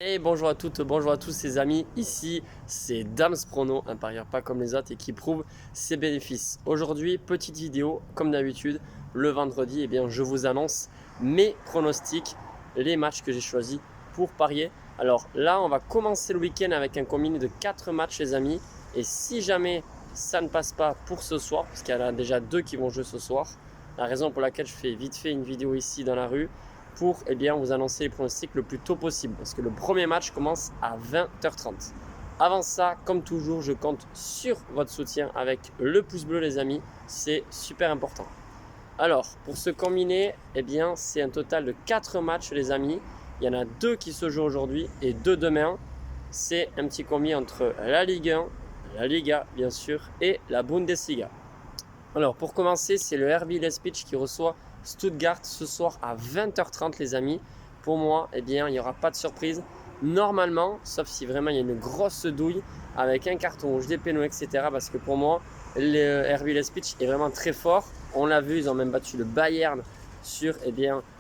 Et bonjour à toutes, bonjour à tous les amis, ici c'est Dams Prono, un parieur pas comme les autres et qui prouve ses bénéfices. Aujourd'hui, petite vidéo, comme d'habitude, le vendredi, je vous annonce mes pronostics, les matchs que j'ai choisis pour parier. Alors là, on va commencer le week-end avec un combiné de 4 matchs les amis. Et si jamais ça ne passe pas pour ce soir, parce qu'il y en a déjà 2 qui vont jouer ce soir, la raison pour laquelle je fais vite fait une vidéo ici dans la rue, pour vous annoncer les pronostics le plus tôt possible parce que le premier match commence à 20h30. Avant ça, comme toujours, je compte sur votre soutien avec le pouce bleu les amis, c'est super important. Alors, pour ce combiné, c'est un total de 4 matchs les amis. Il y en a 2 qui se jouent aujourd'hui et 2 demain. C'est un petit combiné entre la Ligue 1, la Liga bien sûr et la Bundesliga. Alors pour commencer, c'est le RB Leipzig qui reçoit Stuttgart ce soir à 20h30 les amis. Pour moi, il n'y aura pas de surprise. Normalement, sauf si vraiment il y a une grosse douille avec un carton rouge, des pénaux, etc. Parce que pour moi, le RB Leipzig est vraiment très fort. On l'a vu, ils ont même battu le Bayern sur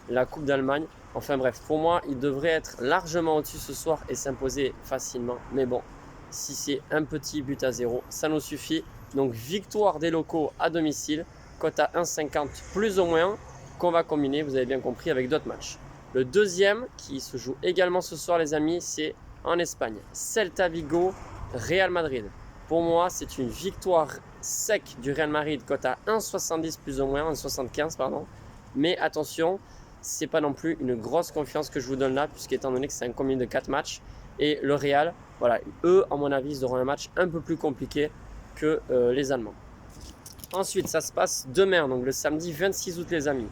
la Coupe d'Allemagne. Enfin bref, pour moi, il devrait être largement au-dessus ce soir et s'imposer facilement. Mais bon, si c'est un petit but à 0, ça nous suffit. Donc victoire des locaux à domicile, cote à 1,50 plus ou moins, qu'on va combiner, vous avez bien compris, avec d'autres matchs. Le deuxième, qui se joue également ce soir les amis, c'est en Espagne. Celta Vigo, Real Madrid. Pour moi, c'est une victoire sec du Real Madrid, cote à 1,70 plus ou moins, 1,75 pardon. Mais attention, c'est pas non plus une grosse confiance que je vous donne là, puisqu'étant donné que c'est un combiné de 4 matchs. Et le Real, voilà, eux, à mon avis, ils auront un match un peu plus compliqué que les Allemands. Ensuite, ça se passe demain, donc le samedi 26 août les amis,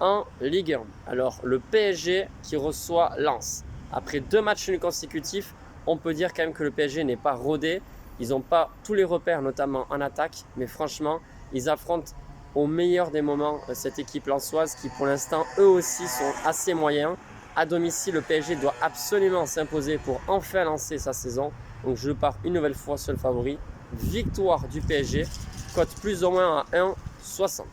en Ligue 1. Alors, le PSG qui reçoit Lens. Après 2 matchs nuls consécutifs, on peut dire quand même que le PSG n'est pas rodé. Ils n'ont pas tous les repères, notamment en attaque, mais franchement, ils affrontent au meilleur des moments cette équipe lensoise qui pour l'instant, eux aussi, sont assez moyens. À domicile, le PSG doit absolument s'imposer pour enfin lancer sa saison. Donc je pars une nouvelle fois sur le favori. Victoire du PSG, cote plus ou moins à 1,60.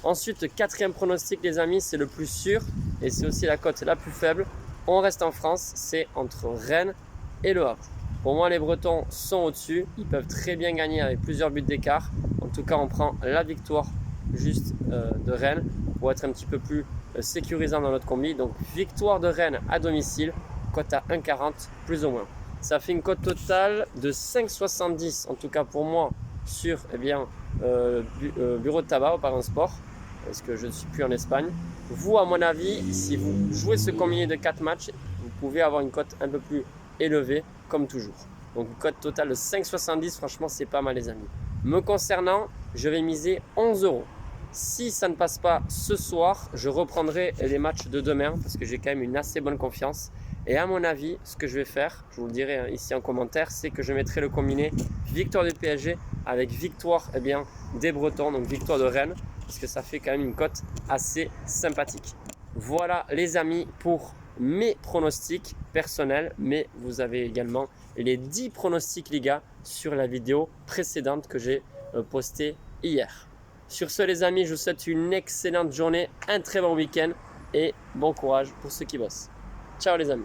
Ensuite, quatrième pronostic les amis, c'est le plus sûr et c'est aussi la cote la plus faible. On reste en France, c'est entre Rennes et Le Havre. Pour moi, les Bretons sont au-dessus. Ils peuvent très bien gagner avec plusieurs buts d'écart. En tout cas, on prend la victoire juste de Rennes pour être un petit peu plus sécurisant dans notre combi. Donc, victoire de Rennes à domicile, cote à 1,40 plus ou moins. Ça fait une cote totale de 5,70 en tout cas pour moi sur bureau de tabac au Paris Sport parce que je ne suis plus en Espagne. Vous, à mon avis, si vous jouez ce combiné de 4 matchs, vous pouvez avoir une cote un peu plus élevée comme toujours. Donc une cote totale de 5,70, franchement c'est pas mal les amis. Me concernant, je vais miser 11 €. Si ça ne passe pas ce soir, je reprendrai les matchs de demain parce que j'ai quand même une assez bonne confiance. Et à mon avis, ce que je vais faire, je vous le dirai ici en commentaire, c'est que je mettrai le combiné victoire du PSG avec victoire des Bretons, donc victoire de Rennes, parce que ça fait quand même une cote assez sympathique. Voilà les amis pour mes pronostics personnels, mais vous avez également les 10 pronostics Liga sur la vidéo précédente que j'ai postée hier. Sur ce les amis, je vous souhaite une excellente journée, un très bon week-end et bon courage pour ceux qui bossent. Ciao les amis.